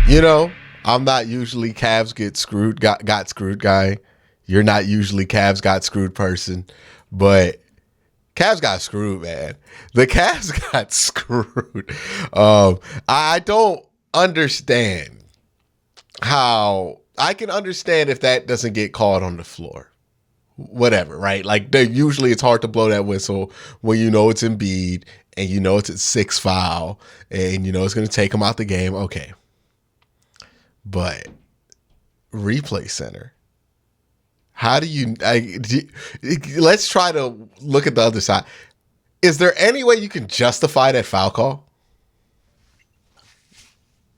You know, I'm not usually Cavs get screwed, got screwed guy. You're not usually Cavs got screwed person, but Cavs got screwed, man. The Cavs got screwed. I don't understand how. I can understand if that doesn't get called on the floor. Whatever, right? Like usually it's hard to blow that whistle when you know it's Embiid and you know it's a 6 foul and you know it's going to take him out the game. Okay. But replay center. How do you, let's try to look at the other side. Is there any way you can justify that foul call?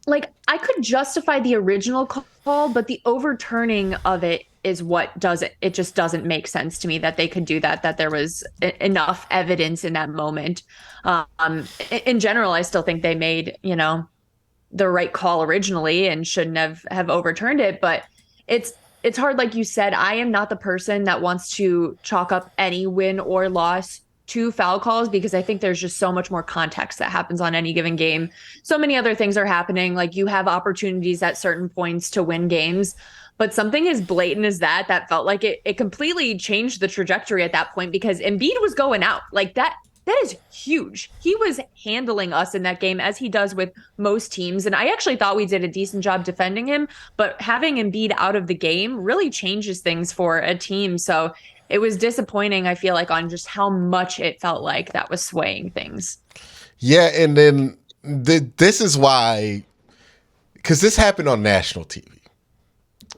Like, I could justify the original call, but the overturning of it is what does it. It just doesn't make sense to me that they could do that there was enough evidence in that moment. In general, I still think they made, the right call originally and shouldn't have overturned it. But it's hard. Like you said, I am not the person that wants to chalk up any win or loss to foul calls because I think there's just so much more context that happens on any given game. So many other things are happening. Like you have opportunities at certain points to win games, but something as blatant as that felt like it completely changed the trajectory at that point because Embiid was going out like that. That is huge. He was handling us in that game as he does with most teams. And I actually thought we did a decent job defending him, but having Embiid out of the game really changes things for a team. So it was disappointing, I feel like, on just how much it felt like that was swaying things. Yeah, and then this is why, because this happened on national TV.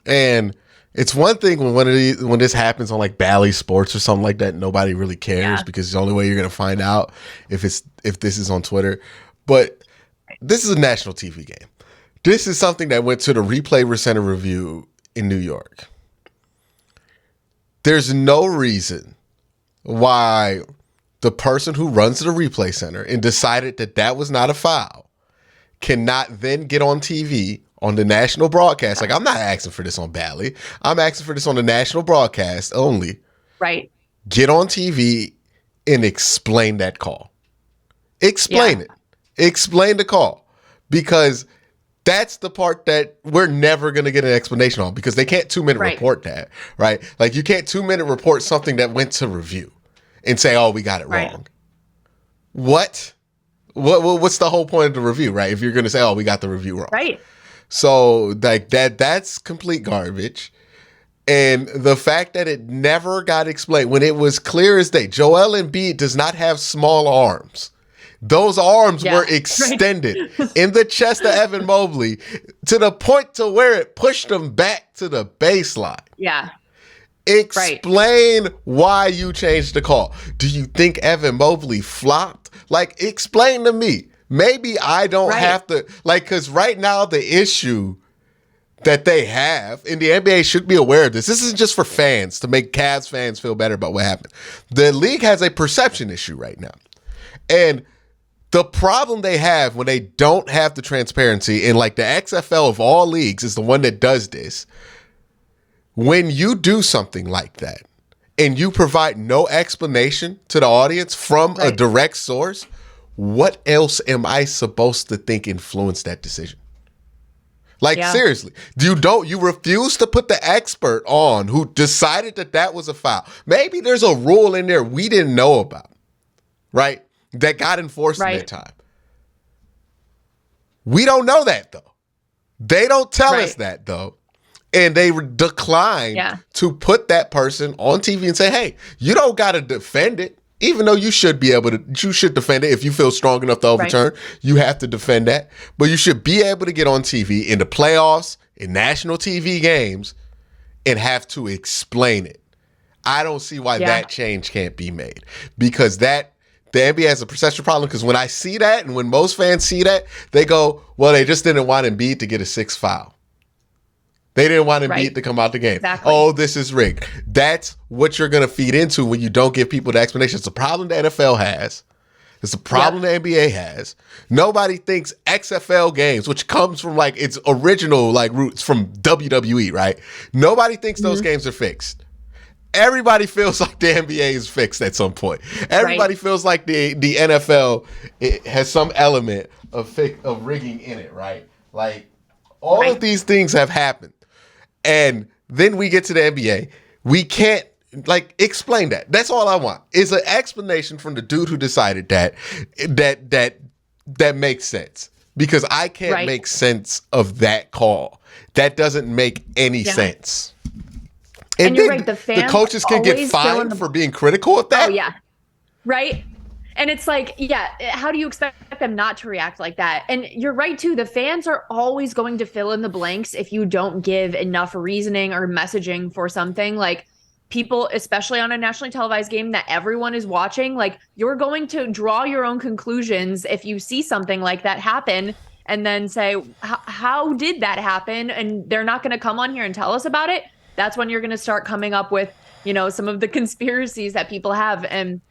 And it's one thing when this happens on like Bally Sports or something like that, nobody really cares because the only way you're going to find out if this is on Twitter. But this is a national TV game. This is something that went to the Replay Center review in New York. There's no reason why the person who runs the Replay Center and decided that was not a foul cannot then get on TV on the national broadcast. Like, I'm not asking for this on Bally. I'm asking for this on the national broadcast only. Right. Get on TV and explain that call. Explain it. Explain the call. Because that's the part that we're never going to get an explanation on because they can't 2-minute report that, right? Like you can't 2-minute report something that went to review and say, oh, we got it wrong. What? What's the whole point of the review, right? If you're going to say, oh, we got the review wrong. Right. So like that's complete garbage. And the fact that it never got explained when it was clear as day, Joel Embiid does not have small arms. Those arms were extended in the chest of Evan Mobley to the point to where it pushed him back to the baseline. Yeah. Explain why you changed the call. Do you think Evan Mobley flopped? Like, explain to me. Maybe I don't have to, like, because right now the issue that they have, and the NBA should be aware of this. This isn't just for fans to make Cavs fans feel better about what happened. The league has a perception issue right now. And the problem they have when they don't have the transparency, and like the XFL of all leagues is the one that does this, when you do something like that and you provide no explanation to the audience from a direct source, what else am I supposed to think influenced that decision? Like, seriously, you refuse to put the expert on who decided that was a foul. Maybe there's a rule in there we didn't know about, right? That got enforced in that time. We don't know that, though. They don't tell us that, though. And they decline to put that person on TV and say, hey, you don't got to defend it, even though you should defend it if you feel strong enough to overturn. You have to defend that. But you should be able to get on TV in the playoffs, in national TV games, and have to explain it. I don't see why that change can't be made because the NBA has a perception problem because when I see that and when most fans see that, they go, well, they just didn't want Embiid to get a 6th foul. They didn't want Embiid to come out the game. Exactly. Oh, this is rigged. That's what you're going to feed into when you don't give people the explanation. It's a problem the NFL has. It's a problem the NBA has. Nobody thinks XFL games, which comes from like its original like roots from WWE, right? Nobody thinks those games are fixed. Everybody feels like the NBA is fixed at some point. Everybody feels like the NFL has some element of rigging in it, right? Like, All of these things have happened. And then we get to the NBA. We can't explain that. That's all I want is an explanation from the dude who decided that makes sense, because I can't make sense of that call. That doesn't make any sense. And you're right. The coaches can get fined for being critical of that. Oh yeah. Right. And it's like, how do you expect them not to react like that? And you're right, too. The fans are always going to fill in the blanks if you don't give enough reasoning or messaging for something. Like, people, especially on a nationally televised game that everyone is watching, like, you're going to draw your own conclusions if you see something like that happen and then say, how did that happen? And they're not going to come on here and tell us about it. That's when you're going to start coming up with, some of the conspiracies that people have. And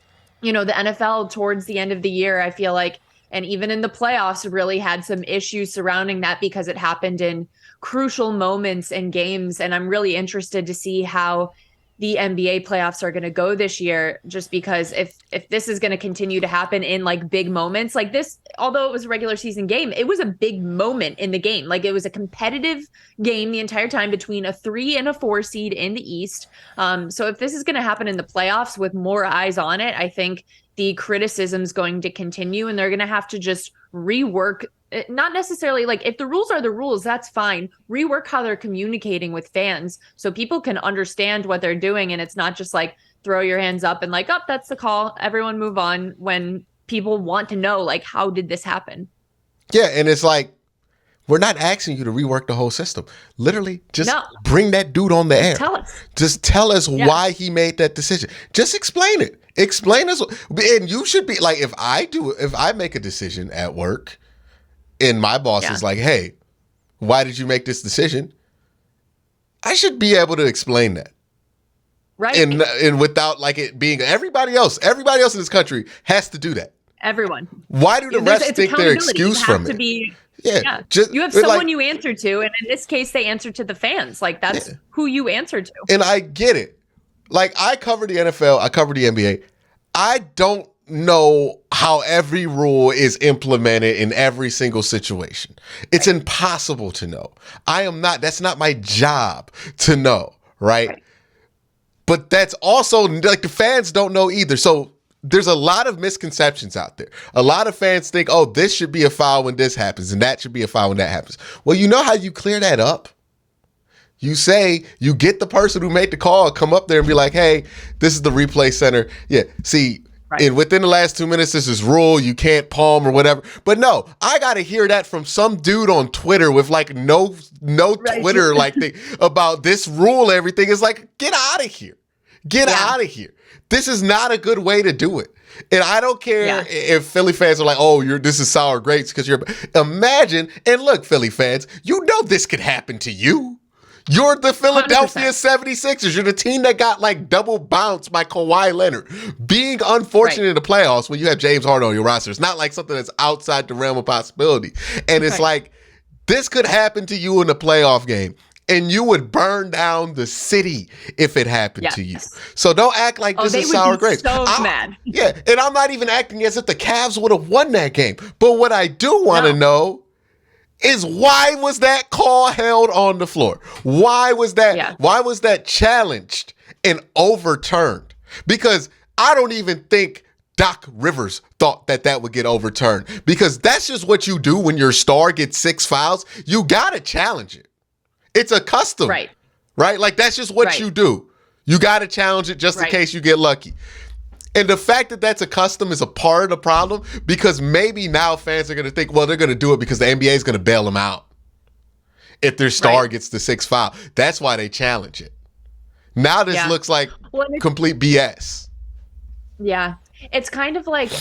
the NFL towards the end of the year, I feel like, and even in the playoffs, really had some issues surrounding that because it happened in crucial moments in games. And I'm really interested to see how the NBA playoffs are going to go this year, just because if this is going to continue to happen in like big moments like this, although it was a regular season game, it was a big moment in the game. Like, it was a competitive game the entire time between a 3 and a 4 seed in the East. So if this is going to happen in the playoffs with more eyes on it, I think the criticism is going to continue, and they're going to have to just rework. Not necessarily like, if the rules are the rules, that's fine. Rework how they're communicating with fans so people can understand what they're doing. And it's not just like throw your hands up and like, oh, that's the call, everyone move on, when people want to know, like, how did this happen? Yeah. And it's like, we're not asking you to rework the whole system. Literally, just bring that dude on the air. Tell us. Just tell us why he made that decision. Just explain it. Explain us. And you should be like, if I make a decision at work, and my boss is like, hey, why did you make this decision? I should be able to explain that. Right. And without like it being everybody else in this country has to do that. Everyone. Why do the refs think they're excused from it? You have someone you answer to. And in this case, they answer to the fans. Like, that's who you answer to. And I get it. Like, I cover the NFL. I cover the NBA. I don't know how every rule is implemented in every single situation. It's impossible to know. That's not my job to know, right? But that's also, like, the fans don't know either. So there's a lot of misconceptions out there. A lot of fans think, oh, this should be a foul when this happens, and that should be a foul when that happens. Well, you know how you clear that up? You say, you get the person who made the call, come up there and be like, hey, this is the replay center. Yeah, see, and within the last 2 minutes, this is rule. You can't palm or whatever. But no, I got to hear that from some dude on Twitter with like no Twitter like thing about this rule. Everything is like, get out of here. Get out of here. This is not a good way to do it. And I don't care if Philly fans are like, oh, this is sour grapes because imagine, and look, Philly fans, you know this could happen to you. You're the Philadelphia 76ers. You're the team that got like double bounced by Kawhi Leonard. Being unfortunate in the playoffs when you have James Harden on your roster, it's not like something that's outside the realm of possibility. And it's like, this could happen to you in a playoff game, and you would burn down the city if it happened to you. So don't act like this is sour grapes. So mad. Yeah, and I'm not even acting as if the Cavs would have won that game. But what I do want to know is, why was that call held on the floor? Why was that? Why was that challenged and overturned? Because I don't even think Doc Rivers thought that would get overturned, because that's just what you do when your star gets 6 fouls. You got to challenge it. It's a custom, right? Like, that's just what you do. You got to challenge it just in case you get lucky. And the fact that that's a custom is a part of the problem, because maybe now fans are going to think, well, they're going to do it because the NBA is going to bail them out if their star gets the 6th foul. That's why they challenge it. Now this looks like complete BS. Yeah. It's kind of like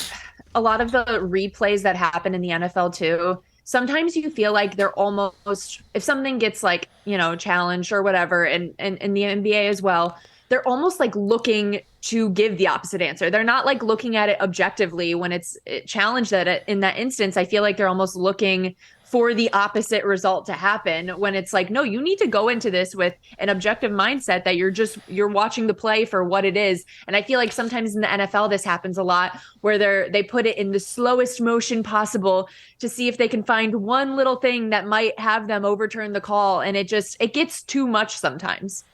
a lot of the replays that happen in the NFL too. Sometimes you feel like they're almost, if something gets like, challenged or whatever, and in the NBA as well, they're almost like looking to give the opposite answer. They're not like looking at it objectively when it's challenged in that instance. I feel like they're almost looking for the opposite result to happen, when it's like, no, you need to go into this with an objective mindset that you're watching the play for what it is. And I feel like sometimes in the NFL this happens a lot, where they put it in the slowest motion possible to see if they can find one little thing that might have them overturn the call, and it gets too much sometimes.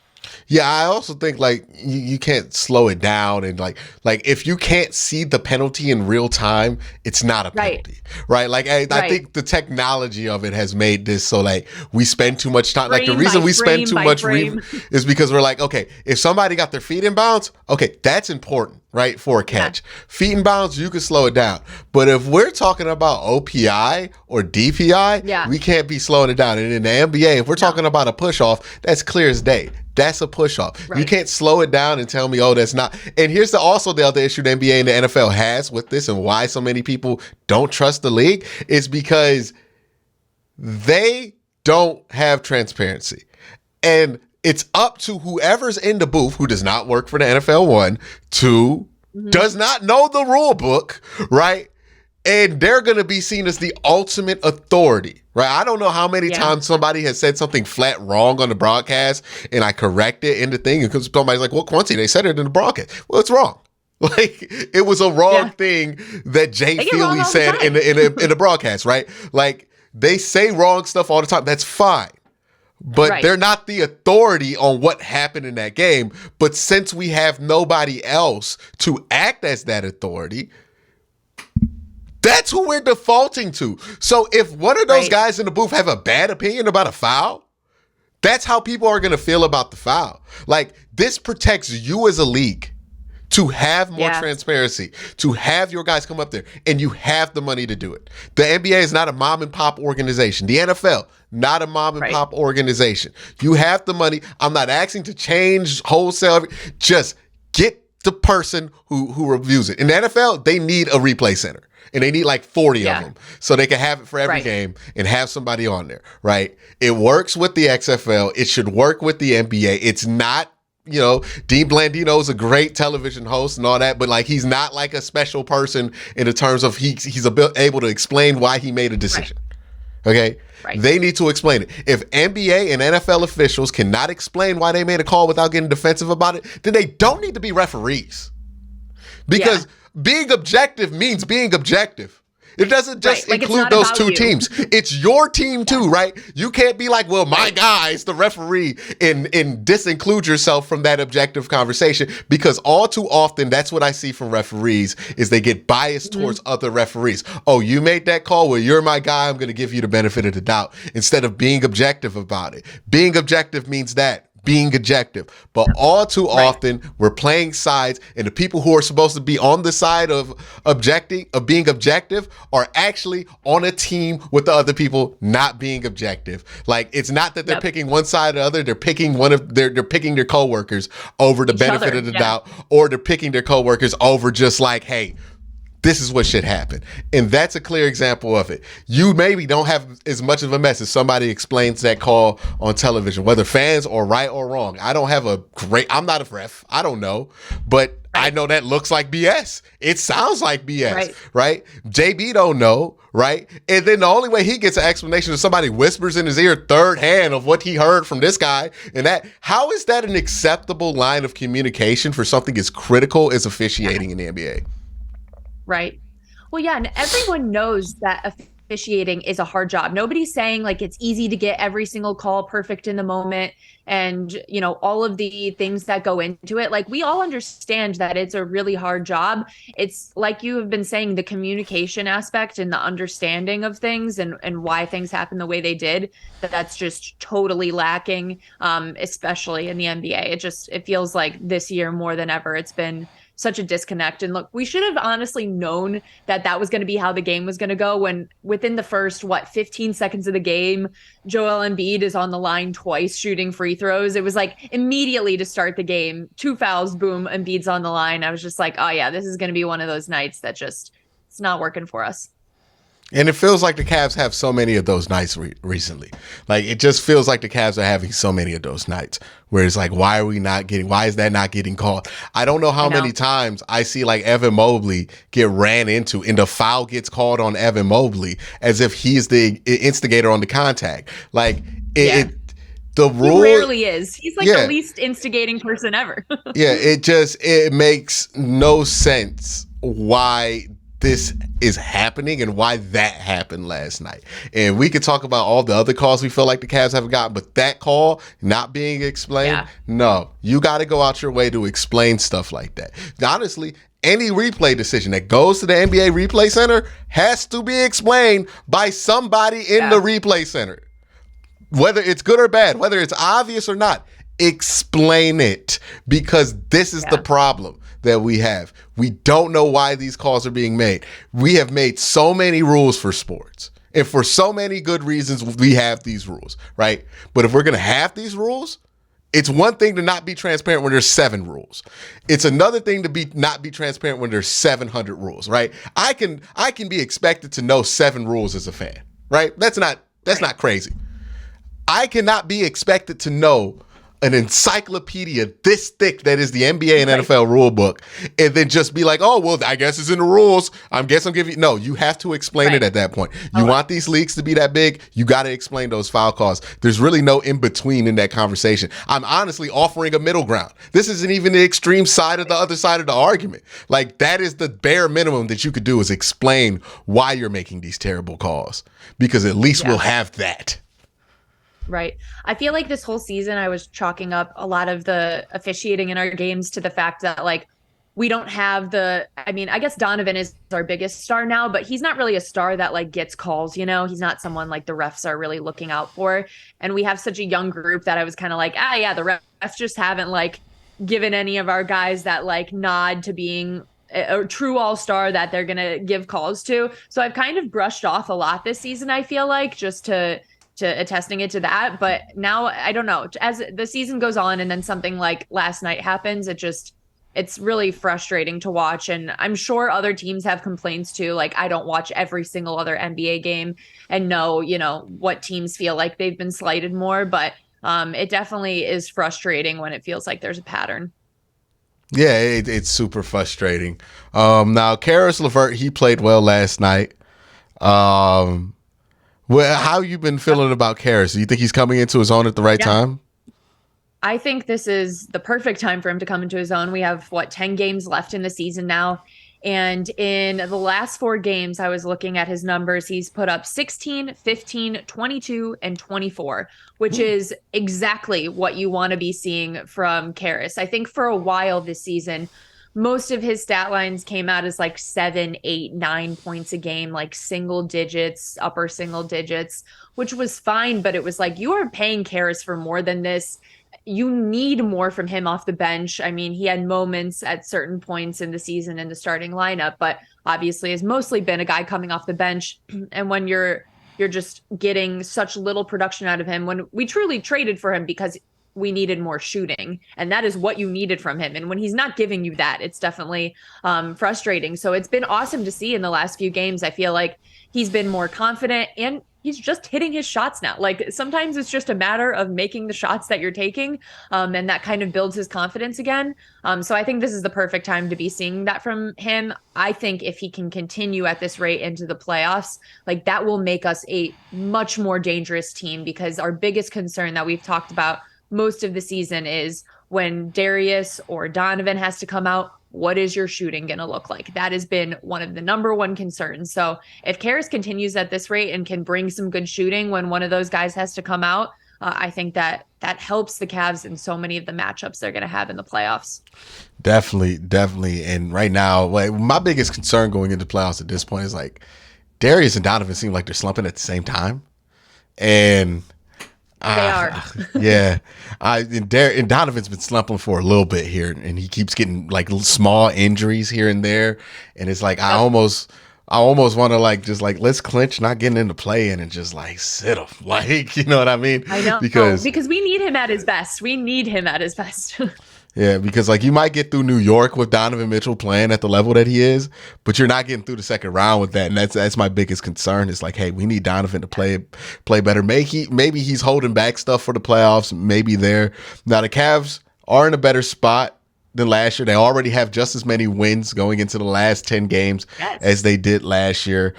Yeah, I also think like you can't slow it down, and like if you can't see the penalty in real time, it's not a penalty, right? Like I think the technology of it has made this so like we spend too much time. Like the reason we spend too much is because we're like, okay, if somebody got their feet in bounds, okay, that's important, right, for a catch. Yeah. Feet in bounds, you can slow it down. But if we're talking about OPI or DPI, we can't be slowing it down. And in the NBA, if we're talking about a push off, that's clear as day. That's a push off. Right. You can't slow it down and tell me, oh, that's not. And here's also the other issue the NBA and the NFL has with this, and why so many people don't trust the league, is because they don't have transparency. And it's up to whoever's in the booth who does not work for the NFL, one, two, does not know the rule book, right? And they're going to be seen as the ultimate authority, right? I don't know how many times somebody has said something flat wrong on the broadcast and I correct it in the thing, because somebody's like, well, Quincy, they said it in the broadcast. Well, it's wrong. Like, it was a wrong thing that Jay Feely said in the broadcast, right? Like, they say wrong stuff all the time. That's fine. But they're not the authority on what happened in that game. But since we have nobody else to act as that authority, that's who we're defaulting to. So if one of those guys in the booth have a bad opinion about a foul, that's how people are going to feel about the foul. Like, this protects you as a league to have more transparency, to have your guys come up there, and you have the money to do it. The NBA is not a mom and pop organization. The NFL, not a mom and pop organization. You have the money. I'm not asking to change wholesale. Just get the person who reviews it. In the NFL, they need a replay center. And they need like 40 of them so they can have it for every game and have somebody on there, right? It works with the XFL. It should work with the NBA. It's not, you know, Dean Blandino is a great television host and all that, but like he's not like a special person in the terms of he's able to explain why he made a decision. Okay? They need to explain it. If NBA and NFL officials cannot explain why they made a call without getting defensive about it, then they don't need to be referees. Because being objective means being objective. It doesn't just include those two teams. It's your team too, right? You can't be like, well, my guy's the referee and disinclude yourself from that objective conversation, because all too often that's what I see from referees is they get biased towards other referees. Oh, you made that call? Well, you're my guy. I'm going to give you the benefit of the doubt instead of being objective about it. Being objective means that. Being objective. But all too often we're playing sides, and the people who are supposed to be on the side of being objective are actually on a team with the other people not being objective. Like, it's not that they're picking one side or the other, they're picking they're picking their coworkers over the benefit of the doubt, or they're picking their coworkers over just like, hey, this is what should happen. And that's a clear example of it. You maybe don't have as much of a mess as somebody explains that call on television, whether fans are right or wrong. I'm not a ref. I don't know. But I know that looks like BS. It sounds like BS, right? JB don't know, right? And then the only way he gets an explanation is somebody whispers in his ear third hand of what he heard from this guy and that. How is that an acceptable line of communication for something as critical as officiating in the NBA? Right. Well, yeah. And everyone knows that officiating is a hard job. Nobody's saying like it's easy to get every single call perfect in the moment and, you know, all of the things that go into it. Like, we all understand that it's a really hard job. It's like you have been saying, the communication aspect and the understanding of things and why things happen the way they did, that's just totally lacking, especially in the NBA. It feels like this year more than ever, it's been such a disconnect. And look, we should have honestly known that was going to be how the game was going to go when within the first, 15 seconds of the game, Joel Embiid is on the line twice shooting free throws. It was like immediately to start the game, 2 fouls, boom, Embiid's on the line. I was just like, oh yeah, this is going to be one of those nights that it's not working for us. And it feels like the Cavs have so many of those nights recently. Like, it just feels like the Cavs are having so many of those nights where it's like, why is that not getting called? I don't know how many times I see like Evan Mobley get ran into and the foul gets called on Evan Mobley as if he's the instigator on the contact. Like, the rule. He rarely is. He's like the least instigating person ever. It makes no sense why this is happening and why that happened last night. And we could talk about all the other calls we feel like the Cavs haven't gotten, but that call not being explained, no, you got to go out your way to explain stuff like that. Honestly, any replay decision that goes to the NBA Replay Center has to be explained by somebody in the replay center. Whether it's good or bad, whether it's obvious or not, explain it, because this is the problem that we have. We don't know why these calls are being made. We have made so many rules for sports, and for so many good reasons we have these rules, right? But if we're going to have these rules, it's one thing to not be transparent when there's 7 rules. It's another thing to not be transparent when there's 700 rules, right? I can be expected to know 7 rules as a fan, right? That's not crazy. I cannot be expected to know an encyclopedia this thick that is the NBA and NFL rule book, and then just be like, oh, well, I guess it's in the rules. I'm giving you. No, you have to explain it at that point. You want these leagues to be that big, you got to explain those foul calls. There's really no in between in that conversation. I'm honestly offering a middle ground. This isn't even the extreme side of the other side of the argument. Like, that is the bare minimum that you could do, is explain why you're making these terrible calls, because at least we'll have that. Right. I feel like this whole season I was chalking up a lot of the officiating in our games to the fact that, like, we don't have I guess Donovan is our biggest star now, but he's not really a star that like gets calls, you know? He's not someone like the refs are really looking out for. And we have such a young group that I was kind of like, the refs just haven't like given any of our guys that like nod to being a true all-star that they're going to give calls to. So I've kind of brushed off a lot this season, I feel like, just to attesting it to that. But now I don't know, as the season goes on and then something like last night happens, it's really frustrating to watch. And I'm sure other teams have complaints too. Like, I don't watch every single other NBA game and know, you know, what teams feel like they've been slighted more, but it definitely is frustrating when it feels like there's a pattern. Yeah, it's super frustrating. Now, Karis LeVert, he played well last night. Well, how you been feeling about Karis? Do you think he's coming into his own at the right time? I think this is the perfect time for him to come into his own. We have 10 games left in the season now. And in the last 4 games, I was looking at his numbers. He's put up 16, 15, 22, and 24, which is exactly what you want to be seeing from Karis. I think for a while this season, most of his stat lines came out as like 7, 8, 9 points a game, like single digits, upper single digits, which was fine. But it was like, you are paying Karis for more than this. You need more from him off the bench. I mean, he had moments at certain points in the season in the starting lineup, but obviously has mostly been a guy coming off the bench. And when you're just getting such little production out of him, when we truly traded for him because we needed more shooting, and that is what you needed from him. And when he's not giving you that, it's definitely frustrating. So it's been awesome to see in the last few games. I feel like he's been more confident and he's just hitting his shots now. Like, sometimes it's just a matter of making the shots that you're taking, and that kind of builds his confidence again. So I think this is the perfect time to be seeing that from him. I think if he can continue at this rate into the playoffs, like, that will make us a much more dangerous team, because our biggest concern that we've talked about most of the season is when Darius or Donovan has to come out, what is your shooting going to look like? That has been one of the number one concerns. So if Karis continues at this rate and can bring some good shooting when one of those guys has to come out, I think that helps the Cavs in so many of the matchups they're going to have in the playoffs. Definitely. And right now, like, my biggest concern going into playoffs at this point is like Darius and Donovan seem like they're slumping at the same time. And they are. Yeah. And Donovan's been slumping for a little bit here, and he keeps getting like small injuries here and there. And it's like, I almost want to like, just like, let's clinch not getting into play in and just like sit him. Like, you know what I mean? I know. Because we need him at his best. Yeah, because like you might get through New York with Donovan Mitchell playing at the level that he is, but you're not getting through the second round with that, and that's my biggest concern. Is like, hey, we need Donovan to play better. Maybe he's holding back stuff for the playoffs. Maybe they're now the Cavs are in a better spot than last year. They already have just as many wins going into the last 10 games as they did last year.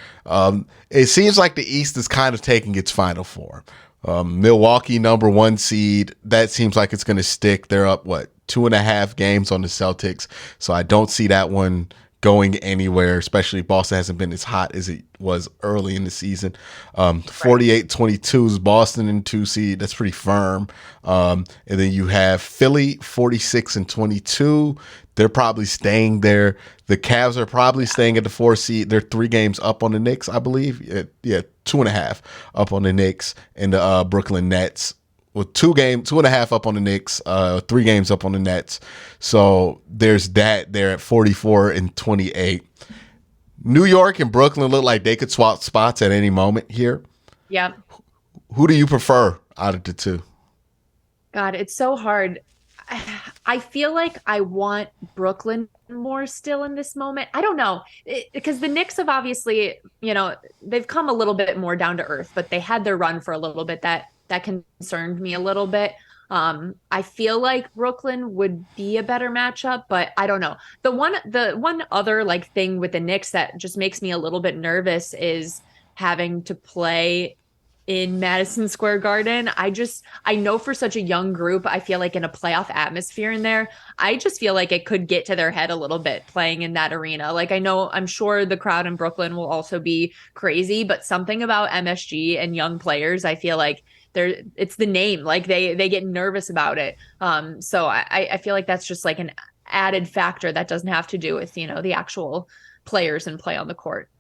It seems like the East is kind of taking its final form. Milwaukee, number 1 seed, that seems like it's going to stick. They're up, 2.5 games on the Celtics. So I don't see that one going anywhere, especially Boston hasn't been as hot as it was early in the season. 48-22 is Boston in 2 seed. That's pretty firm. And then you have Philly 46-22. They're probably staying there. The Cavs are probably staying at the 4 seed. They're 3 games up on the Knicks, I believe. Yeah, 2.5 up on the Knicks and the Brooklyn Nets. Well, 2.5 up on the Knicks, 3 games up on the Nets. So there's that there at 44-28. New York and Brooklyn look like they could swap spots at any moment here. Yeah. Who do you prefer out of the two? God, it's so hard. I feel like I want Brooklyn more still in this moment. I don't know, because the Knicks have obviously, they've come a little bit more down to earth, but they had their run for a little bit that concerned me a little bit. I feel like Brooklyn would be a better matchup, but I don't know. The one other like thing with the Knicks that just makes me a little bit nervous is having to play in Madison Square Garden. I know for such a young group, I feel like in a playoff atmosphere in there, I just feel like it could get to their head a little bit playing in that arena. Like I'm sure the crowd in Brooklyn will also be crazy, but something about MSG and young players, I feel like it's the name, like they get nervous about it. So I feel like that's just like an added factor that doesn't have to do with, the actual players and play on the court.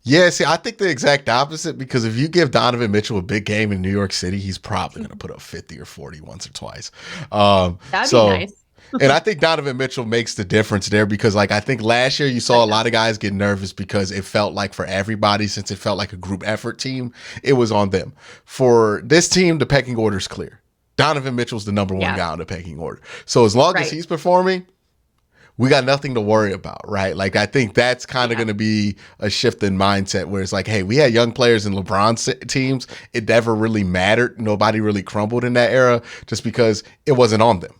Yeah, see, I think the exact opposite, because if you give Donovan Mitchell a big game in New York City, he's probably going to put up 50 or 40 once or twice. That'd be nice. And I think Donovan Mitchell makes the difference there because, like, I think last year you saw a lot of guys get nervous because it felt like for everybody, since it felt like a group effort team, it was on them. For this team, the pecking order is clear. Donovan Mitchell's the number 1 guy on the pecking order. So as long as he's performing, we got nothing to worry about, right? Like, I think that's kind of going to be a shift in mindset where it's like, hey, we had young players in LeBron's teams. It never really mattered. Nobody really crumbled in that era just because it wasn't on them.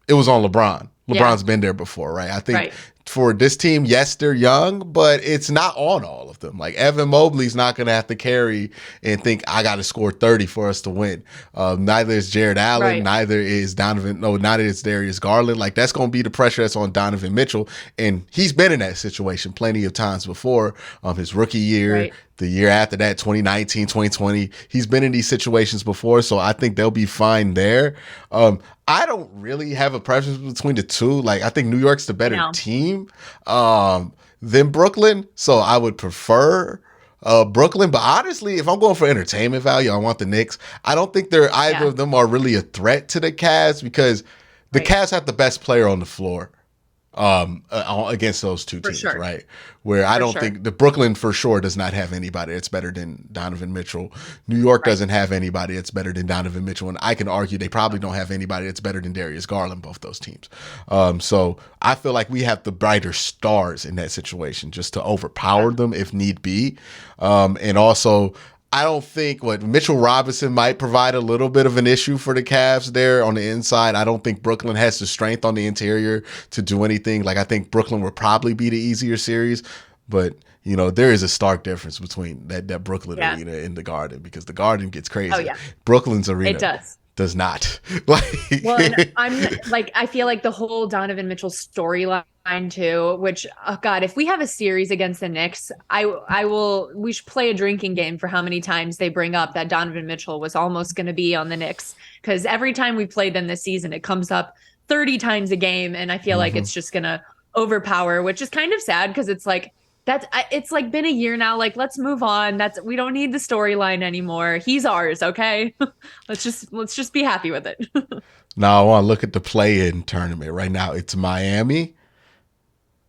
It was on LeBron. LeBron's been there before, right? I think for this team, yes, they're young, but it's not on all of them. Like Evan Mobley's not going to have to carry and think, I got to score 30 for us to win. Neither is Jared Allen. Neither is neither is Darius Garland. Like that's going to be the pressure that's on Donovan Mitchell. And he's been in that situation plenty of times before. His rookie year, the year after that, 2019, 2020, he's been in these situations before. So I think they'll be fine there. I don't really have a preference between the two. Like, I think New York's the better team than Brooklyn. So I would prefer Brooklyn. But honestly, if I'm going for entertainment value, I want the Knicks. I don't think either of them are really a threat to the Cavs because the Cavs have the best player on the floor against those two teams, right? Where I don't think the Brooklyn for sure does not have anybody that's better than Donovan Mitchell. New York doesn't have anybody that's better than Donovan Mitchell. And I can argue they probably don't have anybody that's better than Darius Garland, both those teams. So I feel like we have the brighter stars in that situation just to overpower them if need be. And also, I don't think Mitchell Robinson might provide a little bit of an issue for the Cavs there on the inside. I don't think Brooklyn has the strength on the interior to do anything. Like I think Brooklyn would probably be the easier series, but there is a stark difference between that Brooklyn arena and the Garden because the Garden gets crazy. Oh, yeah. Brooklyn's arena does not. Well, and I feel like the whole Donovan Mitchell storyline too, which, oh God, if we have a series against the Knicks, we should play a drinking game for how many times they bring up that Donovan Mitchell was almost going to be on the Knicks. Because every time we played them this season, it comes up 30 times a game. And I feel like it's just going to overpower, which is kind of sad because it's like, it's like been a year now. Like, let's move on. We don't need the storyline anymore. He's ours. Okay. let's just be happy with it. Now I want to look at the play-in tournament right now. It's Miami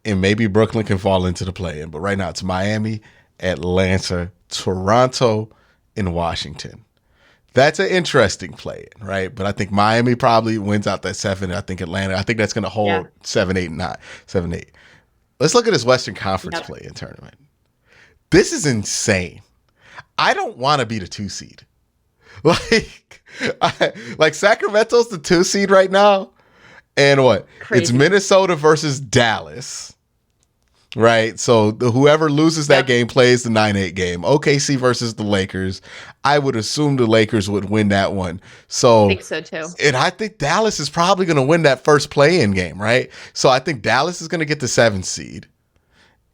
and maybe Brooklyn can fall into the play-in, but right now it's Miami, Atlanta, Toronto, and Washington. That's an interesting play, right? But I think Miami probably wins out that 7. I think Atlanta, I think that's going to hold 7, 8, 9, 7, 8. Let's look at this Western Conference play-in tournament. This is insane. I don't want to be the 2 seed. Like Sacramento's the 2 seed right now. And what? Crazy. It's Minnesota versus Dallas. Right, so whoever loses that game plays the 9-8 game. OKC versus the Lakers. I would assume the Lakers would win that one. So I think so too. And I think Dallas is probably going to win that first play-in game, right? So I think Dallas is going to get the 7th seed.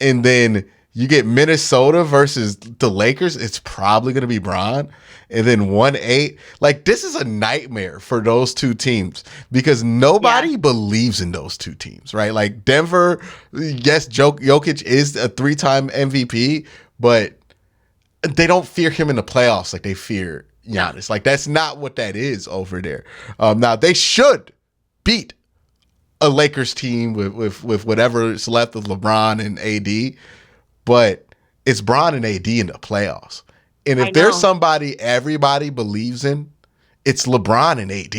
And then you get Minnesota versus the Lakers. It's probably going to be Bron. And then 1-8. Like, this is a nightmare for those 2 teams because nobody believes in those 2 teams, right? Like, Denver, yes, Jokic is a 3-time MVP, but they don't fear him in the playoffs like they fear Giannis. Like, that's not what that is over there. Now, they should beat a Lakers team with whatever's left of LeBron and AD, but it's Bron and AD in the playoffs. And if there's somebody everybody believes in, it's LeBron and AD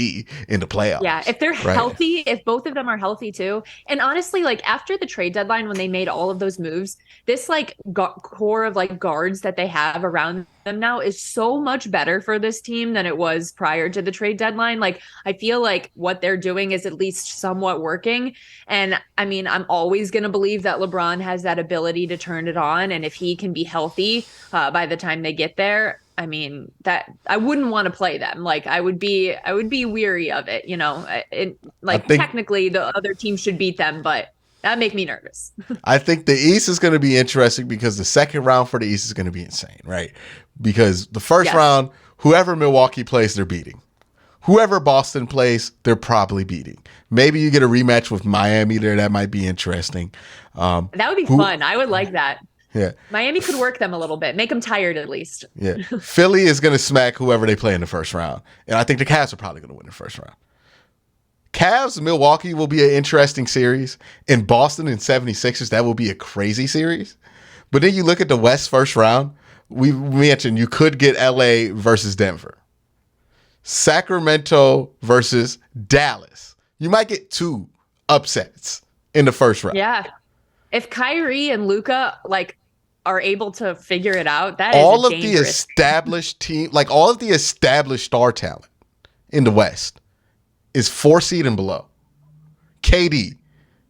in the playoffs. Yeah, if they're healthy, if both of them are healthy too. And honestly, like after the trade deadline, when they made all of those moves, this like core of like guards that they have around them now is so much better for this team than it was prior to the trade deadline. Like I feel like what they're doing is at least somewhat working. And I mean, I'm always going to believe that LeBron has that ability to turn it on. And if he can be healthy by the time they get there, I mean, that I wouldn't want to play them. Like I would be weary of it, you know. Technically the other team should beat them, but that make me nervous. I think the East is going to be interesting because the second round for the East is going to be insane, right? Because the first round, whoever Milwaukee plays, they're beating. Whoever Boston plays, they're probably beating. Maybe you get a rematch with Miami there. That might be interesting. That would be fun. I would like that. Yeah. Miami could work them a little bit, make them tired at least. Yeah. Philly is going to smack whoever they play in the first round. And I think the Cavs are probably going to win the first round. Cavs, Milwaukee will be an interesting series. In Boston and 76ers, that will be a crazy series. But then you look at the West first round, we mentioned you could get LA versus Denver. Sacramento versus Dallas. You might get 2 upsets in the first round. Yeah. If Kyrie and Luka are able to figure it out, that all is of the established team, like all of the established star talent in the West is 4 seed and below. KD,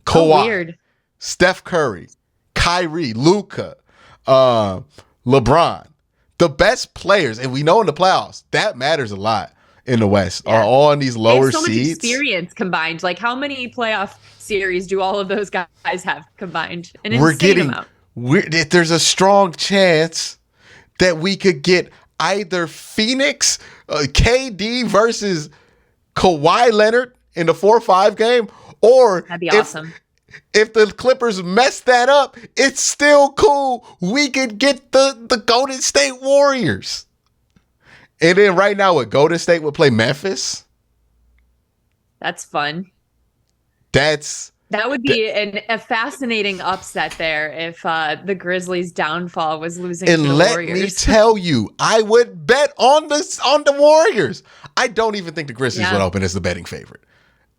Kawhi, Steph Curry, Kyrie, Luka, LeBron. The best players, and we know in the playoffs, that matters a lot in the West, are all in these lower seeds. Much experience combined. Like how many playoff series do all of those guys have combined? There's a strong chance that we could get either Phoenix, KD versus Kawhi Leonard in the 4-5 game, or that'd be awesome. If the Clippers mess that up, it's still cool. We could get the Golden State Warriors. And then right now, Golden State would play Memphis. That's fun. That would be a fascinating upset there if the Grizzlies' downfall was losing to the Warriors. And let me tell you, I would bet on the Warriors. I don't even think the Grizzlies would open as the betting favorite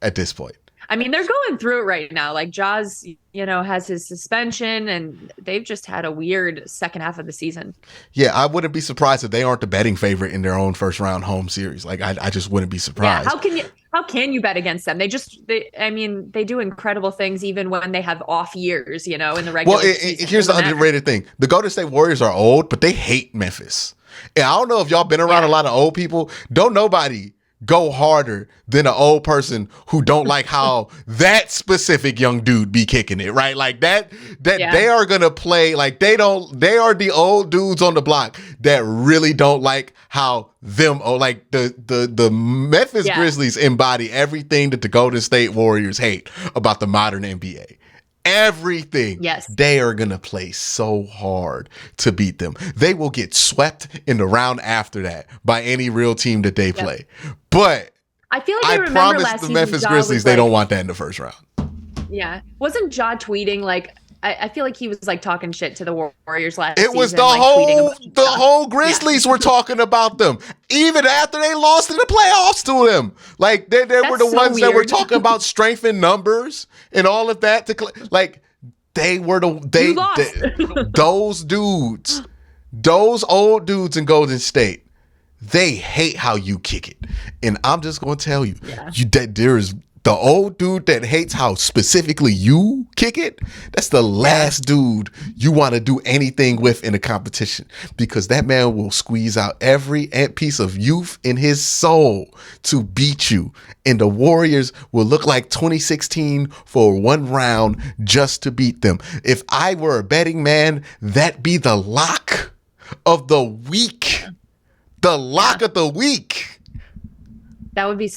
at this point. I mean, they're going through it right now. Like Jaws, has his suspension, and they've just had a weird second half of the season. Yeah, I wouldn't be surprised if they aren't the betting favorite in their own first round home series. Like, I just wouldn't be surprised. Yeah, how can you bet against them? They do incredible things even when they have off years, in the regular season. Here's the underrated thing. The Golden State Warriors are old, but they hate Memphis. And I don't know if y'all been around a lot of old people. Don't nobody go harder than an old person who don't like how that specific young dude be kicking it, right? Like that they are gonna play like they are the old dudes on the block that really don't like how the Memphis Grizzlies embody everything that the Golden State Warriors hate about the modern NBA. Everything. Yes. They are going to play so hard to beat them. They will get swept in the round after that by any real team that they play. But I feel like promise the Memphis Grizzlies they don't want that in the first round. Yeah. Wasn't Ja tweeting like I feel like he was like talking shit to the Warriors last season. It was the whole Grizzlies were talking about them. Even after they lost in the playoffs to them. Like they were the ones that were talking about strength in numbers and all of that. Like they were those dudes, those old dudes in Golden State, they hate how you kick it. And I'm just going to tell you, that there is the old dude that hates how specifically you kick it. That's the last dude you want to do anything with in a competition, because that man will squeeze out every piece of youth in his soul to beat you. And the Warriors will look like 2016 for one round just to beat them. If I were a betting man, that'd be the lock of the week. The lock of the week. That would be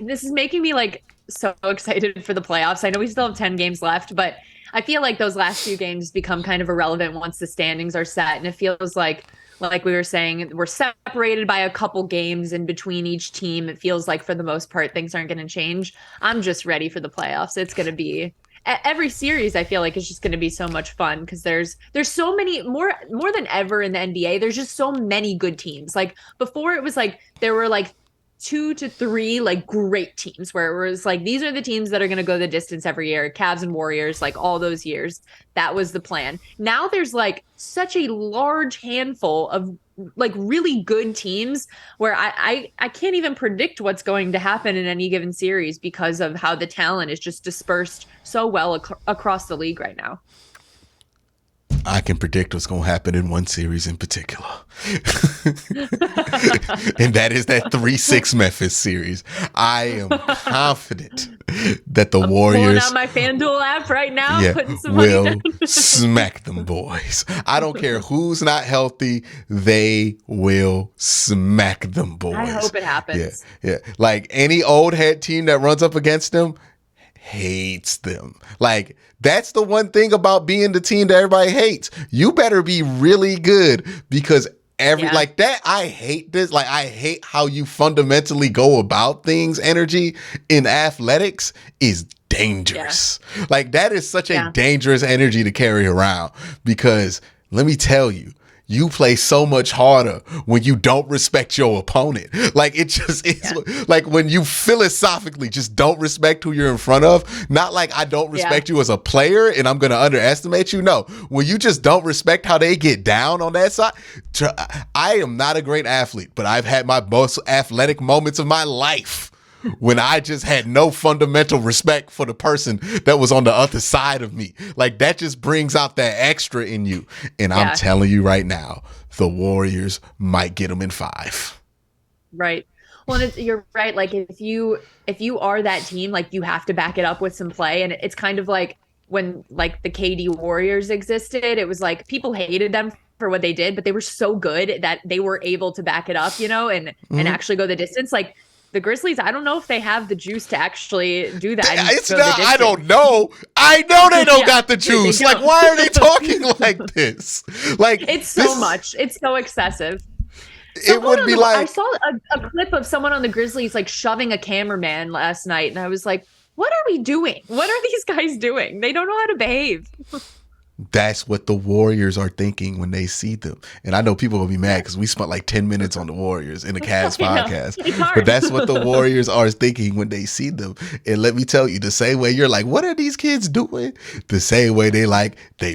this is making me like so excited for the playoffs. I know we still have 10 games left, but I feel like those last few games become kind of irrelevant once the standings are set. And it feels like we were saying, we're separated by a couple games in between each team. It feels like for the most part, things aren't going to change. I'm just ready for the playoffs. It's going to be every series. I feel like it's just going to be so much fun because there's so many more than ever in the NBA. There's just so many good teams. Like before it was like, there were like 2 to 3 like great teams where it was like, these are the teams that are going to go the distance every year. Cavs and Warriors, like all those years, that was the plan. Now there's like such a large handful of like really good teams where I can't even predict what's going to happen in any given series because of how the talent is just dispersed so well across the league right now. I can predict what's going to happen in one series in particular. And that is that 3-6 Memphis series. I am confident that the Warriors... I'm pulling out my FanDuel app right now, putting some will money down. Smack them boys. I don't care who's not healthy. They will smack them boys. I hope it happens. Yeah. Like any old head team that runs up against them hates them. Like that's the one thing about being the team that everybody hates. You better be really good because like that. I hate this. Like I hate how you fundamentally go about things. Energy in athletics is dangerous. Like that is such a dangerous energy to carry around because let me tell you, you play so much harder when you don't respect your opponent. Like it just is like when you philosophically just don't respect who you're in front of. Not like I don't respect you as a player and I'm going to underestimate you. No, when you just don't respect how they get down on that side. I am not a great athlete, but I've had my most athletic moments of my life when I just had no fundamental respect for the person that was on the other side of me. Like that just brings out that extra in you. And I'm telling you right now, the Warriors might get them in 5. Right. Well, and you're right. Like if you are that team, like you have to back it up with some play. And it's kind of like when like the KD Warriors existed, it was like people hated them for what they did, but they were so good that they were able to back it up, and actually go the distance. Like the Grizzlies, I don't know if they have the juice to actually do that. I don't know. I know they don't got the juice. Like, why are they talking like this? Like, it's so much. It's so excessive. It would be like... I saw a clip of someone on the Grizzlies like shoving a cameraman last night, and I was like, what are we doing? What are these guys doing? They don't know how to behave. That's what the Warriors are thinking when they see them. And I know people will be mad because we spent like 10 minutes on the Warriors in the Cavs podcast. But that's what the Warriors are thinking when they see them. And let me tell you, the same way you're like, what are these kids doing? The same way they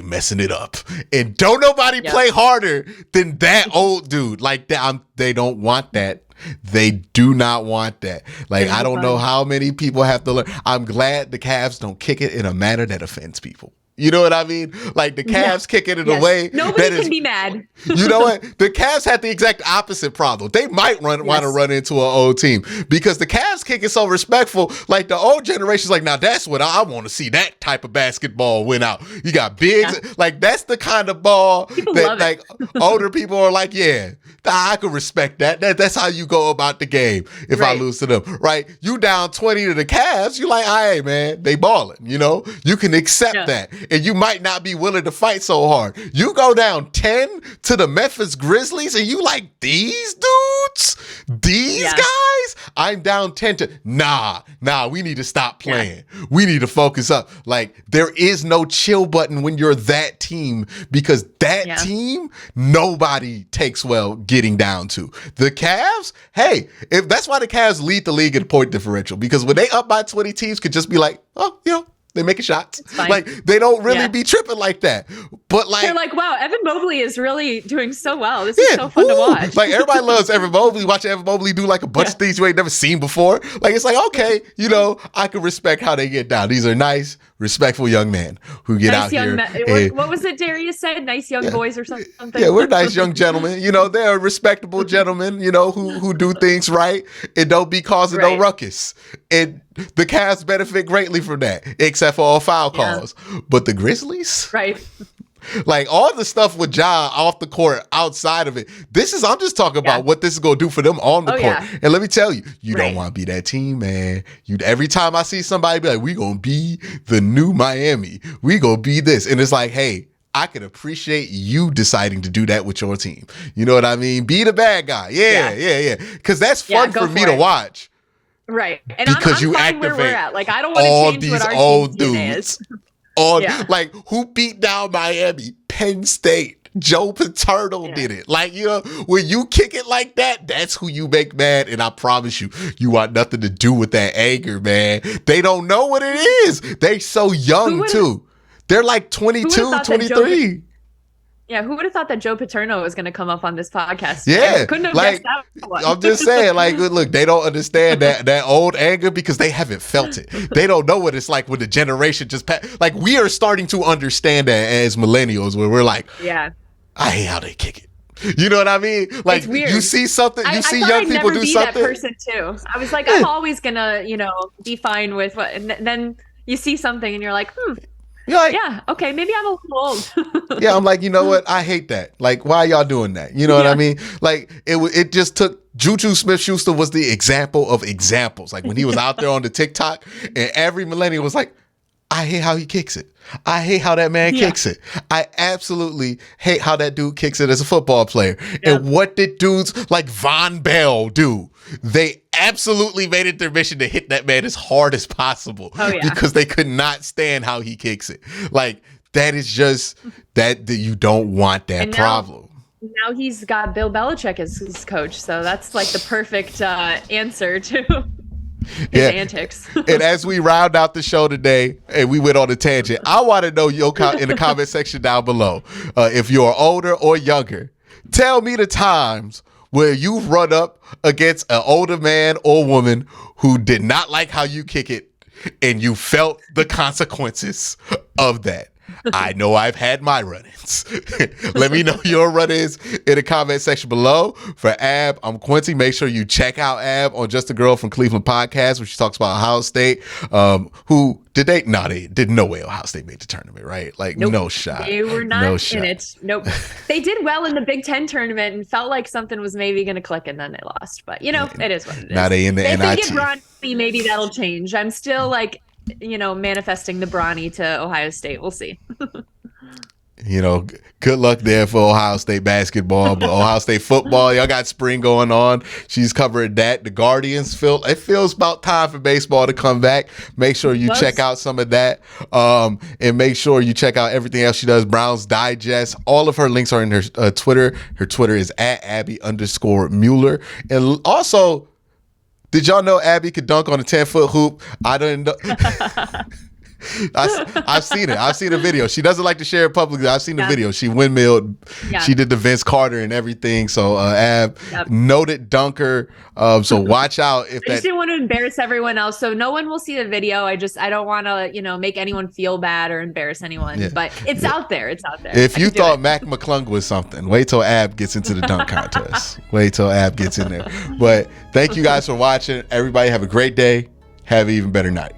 messing it up. And don't nobody play harder than that old dude. Like that, they don't want that. They do not want that. Like, I don't know how many people have to learn. I'm glad the Cavs don't kick it in a manner that offends people. You know what I mean? Like the Cavs kick it in a way. Nobody can be mad. You know what? The Cavs had the exact opposite problem. They might want to run into an old team because the Cavs kick it so respectful. Like the old generation's like, now that's what I want to see. That type of basketball win out. You got bigs. Yeah. Like that's the kind of ball that like older people are like, yeah, I can respect that. That's how you go about the game if I lose to them. Right? You down 20 to the Cavs, you're like, all right, man, they balling. You can accept that. And you might not be willing to fight so hard. You go down 10 to the Memphis Grizzlies and you like, these dudes? These guys? case, I'm down 10 to nah, we need to stop playing. Yeah. We need to focus up. Like, there is no chill button when you're that team, because that team, nobody takes well getting down to. The Cavs, hey, if that's why the Cavs lead the league in point differential, because when they up by 20, teams could just be like, oh, they're making shots. Like, they don't really be tripping like that. But like, they're like, wow, Evan Mobley is really doing so well. This is so fun to watch. Like, everybody loves Evan Mobley. Watching Evan Mobley do like a bunch of things you ain't never seen before. Like, it's like, okay, I can respect how they get down. These are nice, respectful young men who get out here. What was it Darius said? Nice young boys or something? Yeah, we're nice young gentlemen. They're respectable gentlemen, who do things right and don't be causing no ruckus. And the Cavs benefit greatly from that, except for all foul calls. But the Grizzlies? Right. Like, all the stuff with Ja off the court, outside of it, I'm just talking about what this is going to do for them on the court. Yeah. And let me tell you, don't want to be that team, man. Every time I see somebody be like, we going to be the new Miami. We going to be this. And it's like, hey, I can appreciate you deciding to do that with your team. You know what I mean? Be the bad guy. Yeah. Because that's fun for me to watch. Right. And because I'm you fine activate where we're at. Like, I don't want to change what our old team's dudes is. Like, who beat down Miami? Penn State. Joe Paterno did it. Like, when you kick it like that, that's who you make mad. And I promise you want nothing to do with that anger, man. They don't know what it is. They so young too. They're like 22, 23. Who would have thought that Joe Paterno was going to come up on this podcast? Yeah, couldn't have guessed that one. I'm just saying, like, look, they don't understand that old anger because they haven't felt it. They don't know what it's like when the generation just like, we are starting to understand that as millennials, where we're like, I hate how they kick it. You know what I mean? Like, you see something, you see young people do something. That person too. I was like, I'm always gonna, be fine with what, and then you see something and you're like, You're like, okay, maybe I'm a little old. I'm like, you know what? I hate that. Like, why are y'all doing that? You know what I mean? Like, it just took, Juju Smith-Schuster was the example of examples. Like, when he was out there on the TikTok, and every millennial was like, I hate how he kicks it. I hate how that man kicks it. I absolutely hate how that dude kicks it as a football player. And what did dudes like Von Bell do? They absolutely made it their mission to hit that man as hard as possible because they could not stand how he kicks it. Like, that is just that you don't want that problem. Now he's got Bill Belichick as his coach, so that's like the perfect answer to his antics. And as we round out the show today, and we went on a tangent, I want to know in the comment section down below, if you're older or younger, tell me the times where you've run up against an older man or woman who did not like how you kick it, and you felt the consequences of that. I know I've had my run-ins. Let me know your run-ins in the comment section below. For Ab, I'm Quincy. Make sure you check out Ab on Just a Girl from Cleveland podcast, where she talks about Ohio State. They didn't no way Ohio State made the tournament, right? Like, no shot. They were not in it. Nope. They did well in the Big Ten tournament and felt like something was maybe going to click, and then they lost. But, it is what it is. Now they in the NIT. If they get Bronny, maybe that'll change. I'm still like, manifesting the Bronny to Ohio State. We'll see. Good luck there for Ohio State basketball, but Ohio State football, y'all got spring going on. She's covering that. The Guardians feels about time for baseball to come back. Make sure you check out some of that. And make sure you check out everything else she does. Browns Digest. All of her links are in her Twitter. Her Twitter is @Abby_Mueller. And also, did y'all know Abby could dunk on a 10-foot hoop? I didn't know. I've seen it. I've seen a video. She doesn't like to share it publicly. I've seen the video. She windmilled. She did the Vince Carter and everything. So Ab, noted dunker. So watch out. I just didn't want to embarrass everyone else. So no one will see the video. I don't want to, make anyone feel bad or embarrass anyone. Yeah. But it's out there. It's out there. If you thought Mac McClung was something, wait till Ab gets into the dunk contest. Wait till Ab gets in there. But thank you guys for watching. Everybody have a great day. Have an even better night.